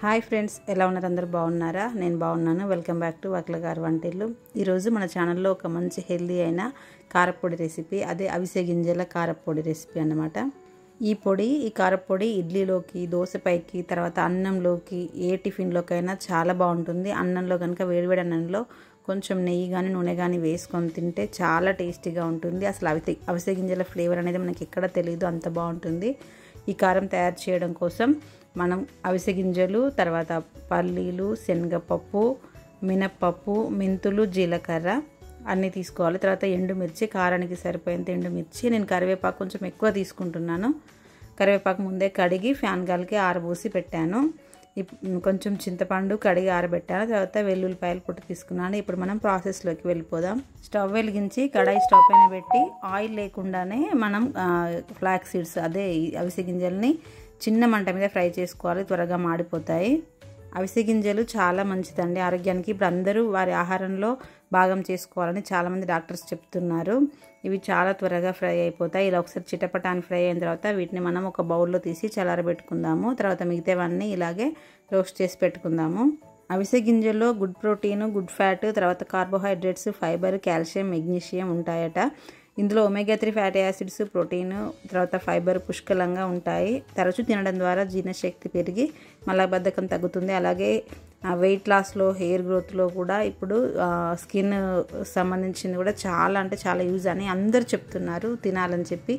Hi friends, ఎలా ఉన్నారు? అందరూ బాగున్నారా? నేను బాగున్నాను. వెల్కమ్ బ్యాక్ టు వక్ల గారి వంటిల్లు. ఈరోజు మన ఛానల్లో ఒక మంచి హెల్దీ అయిన కారపొడి రెసిపీ, అదే అవిసె గింజల కారపొడి రెసిపీ అన్నమాట. ఈ కారపొడి ఇడ్లీలోకి, దోశపైకి, తర్వాత అన్నంలోకి, ఏ టిఫిన్లోకైనా చాలా బాగుంటుంది. అన్నంలో కనుక వేడివేడి అన్నంలో కొంచెం నెయ్యి కానీ నూనె కానీ వేసుకొని తింటే చాలా టేస్టీగా ఉంటుంది. అసలు అవిసె గింజల ఫ్లేవర్ అనేది మనకి ఎక్కడ తెలియదు, అంత బాగుంటుంది. ఈ కారం తయారు చేయడం కోసం మనం అవిసె గింజలు, తర్వాత పల్లీలు, శనగపప్పు, మినప్పప్పు, మెంతులు, జీలకర్ర అన్నీ తీసుకోవాలి. తర్వాత ఎండుమిర్చి, కారానికి సరిపోయేంత ఎండుమిర్చి. నేను కరివేపాకు కొంచెం ఎక్కువ తీసుకుంటున్నాను. కరివేపాకు ముందే కడిగి ఫ్యాన్ గాలికి ఆరబోసి పెట్టాను. కొంచెం చింతపండు కడిగి ఆరబెట్టాను. తర్వాత వెల్లుల్లిపాయలు పొట్టు తీసుకున్నాను. ఇప్పుడు మనం ప్రాసెస్లోకి వెళ్ళిపోదాం. స్టవ్ వెలిగించి కడాయి స్టవ్ పైన పెట్టి ఆయిల్ లేకుండానే మనం ఫ్లాక్స్ సీడ్స్, అదే అవిసె గింజల్ని చిన్న మంట మీద ఫ్రై చేసుకోవాలి, త్వరగా మాడిపోతాయి. అవిసె గింజలు చాలా మంచిదండి ఆరోగ్యానికి. ఇప్పుడు అందరూ వారి ఆహారంలో భాగం చేసుకోవాలని చాలామంది డాక్టర్స్ చెప్తున్నారు. ఇవి చాలా త్వరగా ఫ్రై అయిపోతాయి. ఇలా ఒకసారి చిటపటాన్ని ఫ్రై అయిన తర్వాత వీటిని మనం ఒక బౌల్లో తీసి చల్లారబెట్టుకుందాము. తర్వాత మిగతావన్నీ ఇలాగే రోస్ట్ చేసి పెట్టుకుందాము. అవిసె గింజల్లో గుడ్ ప్రోటీన్, గుడ్ ఫ్యాట్, తర్వాత కార్బోహైడ్రేట్స్, ఫైబర్, కాల్షియం, మెగ్నీషియం ఉంటాయట. ఇందులో ఒమేగా 3 ఫ్యాటీ యాసిడ్స్, ప్రోటీన్, తర్వాత ఫైబర్ పుష్కలంగా ఉంటాయి. తరచూ తినడం ద్వారా జీర్ణశక్తి పెరిగి మలబద్ధకం తగ్గుతుంది. అలాగే వెయిట్ లాస్లో, హెయిర్ గ్రోత్లో కూడా ఇప్పుడు స్కిన్ సంబంధించింది కూడా చాలా అంటే చాలా యూజ్ అని అందరు చెప్తున్నారు. తినాలని చెప్పి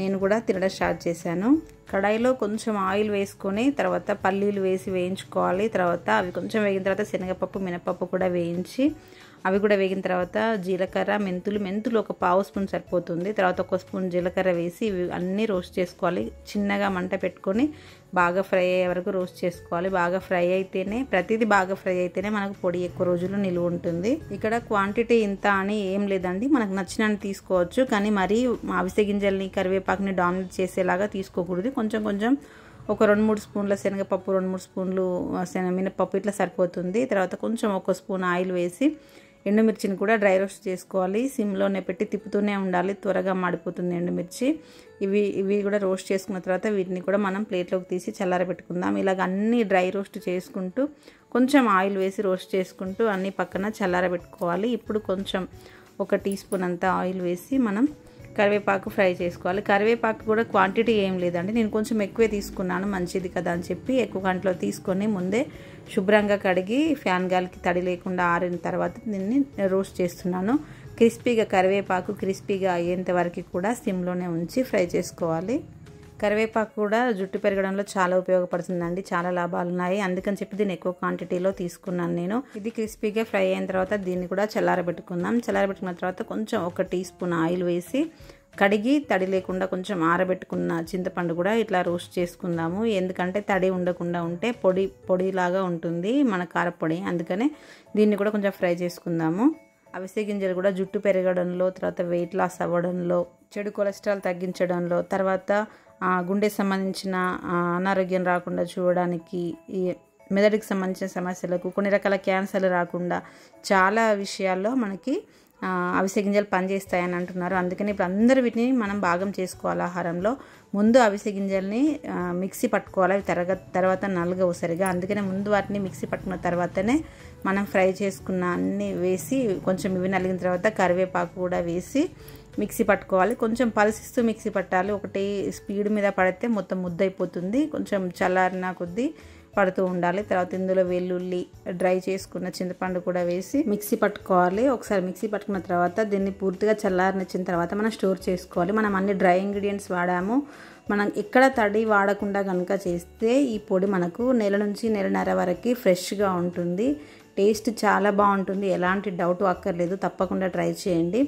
నేను కూడా తినడం స్టార్ట్ చేశాను. కడాయిలో కొంచెం ఆయిల్ వేసుకొని తర్వాత పల్లీలు వేసి వేయించుకోవాలి. తర్వాత అవి కొంచెం వేగిన తర్వాత శనగపప్పు, మినపప్పు కూడా వేయించి అవి కూడా వేగిన తర్వాత జీలకర్ర, మెంతులు ఒక పావు స్పూన్ సరిపోతుంది. తర్వాత 1 స్పూన్ జీలకర్ర వేసి ఇవి అన్నీ రోస్ట్ చేసుకోవాలి. చిన్నగా మంట పెట్టుకొని బాగా ఫ్రై అయ్యే వరకు రోస్ట్ చేసుకోవాలి. బాగా ఫ్రై అయితేనే, ప్రతిదీ బాగా ఫ్రై అయితేనే మనకు పొడి ఎక్కువ రోజులు నిలువ ఉంటుంది. ఇక్కడ క్వాంటిటీ ఇంత అని ఏం లేదండి, మనకు నచ్చినన్ని తీసుకోవచ్చు. కానీ మరీ అవిసె గింజల్ని, కరివేపాకుని డామినేట్ చేసేలాగా తీసుకోకూడదు. కొంచెం ఒక 2-3 స్పూన్ల శనగపప్పు, 2-3 స్పూన్లు మినపప్పు ఇట్లా సరిపోతుంది. తర్వాత కొంచెం 1 స్పూన్ ఆయిల్ వేసి ఎండుమిర్చిని కూడా డ్రై రోస్ట్ చేసుకోవాలి. సిమ్లోనే పెట్టి తిప్పుతూనే ఉండాలి, త్వరగా మాడిపోతుంది ఎండుమిర్చి. ఇవి కూడా రోస్ట్ చేసుకున్న తర్వాత వీటిని కూడా మనం ప్లేట్లోకి తీసి చల్లారబెట్టుకుందాం. ఇలాగ అన్నీ డ్రై రోస్ట్ చేసుకుంటూ కొంచెం ఆయిల్ వేసి రోస్ట్ చేసుకుంటూ అన్నీ పక్కన చల్లారబెట్టుకోవాలి. ఇప్పుడు కొంచెం 1 టీ స్పూన్ అంతా ఆయిల్ వేసి మనం కరివేపాకు ఫ్రై చేసుకోవాలి. కరివేపాకు కూడా క్వాంటిటీ ఏం లేదండి, నేను కొంచెం ఎక్కువే తీసుకున్నాను, మంచిది కదా అని చెప్పి ఎక్కువ గంటలో తీసుకొని ముందే శుభ్రంగా కడిగి ఫ్యాన్ గాలికి తడి లేకుండా ఆరిన తర్వాత దీన్ని రోస్ట్ చేస్తున్నాను. కరివేపాకు క్రిస్పీగా అయ్యేంత వరకు కూడా సిమ్లోనే ఉంచి ఫ్రై చేసుకోవాలి. కరివేపాకు కూడా జుట్టు పెరగడంలో చాలా ఉపయోగపడుతుందండి, చాలా లాభాలు ఉన్నాయి. అందుకని చెప్పి దీన్ని ఎక్కువ క్వాంటిటీలో తీసుకున్నాను నేను. ఇది క్రిస్పీగా ఫ్రై అయిన తర్వాత దీన్ని కూడా చల్లారబెట్టుకుందాం. చల్లారబెట్టుకున్న తర్వాత కొంచెం 1 టీ స్పూన్ ఆయిల్ వేసి కడిగి తడి లేకుండా కొంచెం ఆరబెట్టుకున్న చింతపండు కూడా ఇట్లా రోస్ట్ చేసుకుందాము. ఎందుకంటే తడి ఉండకుండా ఉంటే పొడిలాగా ఉంటుంది మన కారపొడి, అందుకనే దీన్ని కూడా కొంచెం ఫ్రై చేసుకుందాము. అవిసె గింజలు కూడా జుట్టు పెరగడంలో, తర్వాత వెయిట్ లాస్ అవ్వడంలో, చెడు కొలెస్ట్రాల్ తగ్గించడంలో, తర్వాత గుండెకి సంబంధించిన అనారోగ్యం రాకుండా చూడడానికి, మెదడుకి సంబంధించిన సమస్యలకు, కొన్ని రకాల క్యాన్సర్లు రాకుండా చాలా విషయాల్లో మనకి అవిసె గింజలు పనిచేస్తాయని అంటున్నారు. అందుకని ఇప్పుడు అందరూ వీటిని మనం భాగం చేసుకోవాలి ఆహారంలో. ముందు అవిసె గింజల్ని మిక్సీ పట్టుకోవాలి, అవి తర్వాత నలగవు సరిగా. అందుకనే ముందు వాటిని మిక్సీ పట్టుకున్న తర్వాతనే మనం ఫ్రై చేసుకున్న అన్నీ వేసి కొంచెం ఇవి నలిగిన తర్వాత కరివేపాకు కూడా వేసి మిక్సీ పట్టుకోవాలి. కొంచెం పల్సిస్తూ మిక్సీ పట్టాలి, ఒకటి స్పీడ్ మీద పడితే మొత్తం ముద్దయిపోతుంది. కొంచెం చల్లారిన కొద్దీ పడుతూ ఉండాలి. తర్వాత ఇందులో వెల్లుల్లి, డ్రై చేసుకున్న చింతపండు కూడా వేసి మిక్సీ పట్టుకోవాలి. ఒకసారి మిక్సీ పట్టుకున్న తర్వాత దీన్ని పూర్తిగా చల్లారనిచ్చిన తర్వాత మనం స్టోర్ చేసుకోవాలి. మనం అన్ని డ్రై ఇంగ్రీడియంట్స్ వాడాము. మనం ఎక్కడ తడి వాడకుండా కనుక చేస్తే ఈ పొడి మనకు 1 నెల నుంచి 1.5 నెలల వరకు ఫ్రెష్గా ఉంటుంది. టేస్ట్ చాలా బాగుంటుంది, ఎలాంటి డౌట్ అక్కర్లేదు. తప్పకుండా ట్రై చేయండి.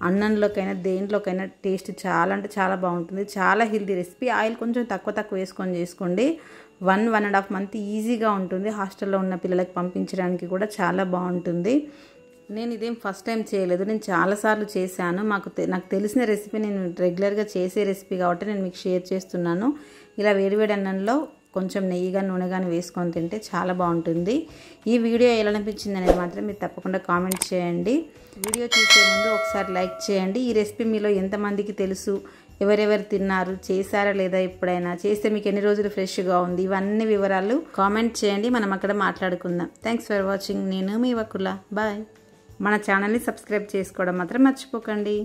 అన్నంలోకైనా దేంట్లోకైనా టేస్ట్ చాలా అంటే చాలా బాగుంటుంది. చాలా హెల్తీ రెసిపీ. ఆయిల్ కొంచెం తక్కువ వేసుకొని చేసుకోండి. 1.5 మంత్ ఈజీగా ఉంటుంది. హాస్టల్లో ఉన్న పిల్లలకి పంపించడానికి కూడా చాలా బాగుంటుంది. నేను ఇదేం ఫస్ట్ టైం చేయలేదు, నేను చాలాసార్లు చేశాను. నాకు తెలిసిన రెసిపీ, నేను రెగ్యులర్గా చేసే రెసిపీ కాబట్టి నేను మీకు షేర్ చేస్తున్నాను. ఇలా వేడివేడి అన్నంలో కొంచెం నెయ్యి కానీ నూనె కానీ వేసుకొని తింటే చాలా బాగుంటుంది. ఈ వీడియో ఎలా అనిపించింది అనేది మాత్రం మీరు తప్పకుండా కామెంట్ చేయండి. వీడియో చూసే ముందు ఒకసారి లైక్ చేయండి. ఈ రెసిపీ మీలో ఎంతమందికి తెలుసు, ఎవరెవరు తిన్నారు, చేశారా లేదా, ఎప్పుడైనా చేస్తే మీకు ఎన్ని రోజులు ఫ్రెష్గా ఉంది, ఇవన్నీ వివరాలు కామెంట్ చేయండి. మనం అక్కడ మాట్లాడుకుందాం. Thanks for watching. నేను మీ వకుల. బాయ్. మన ఛానల్ని సబ్స్క్రైబ్ చేసుకోవడం మాత్రం మర్చిపోకండి.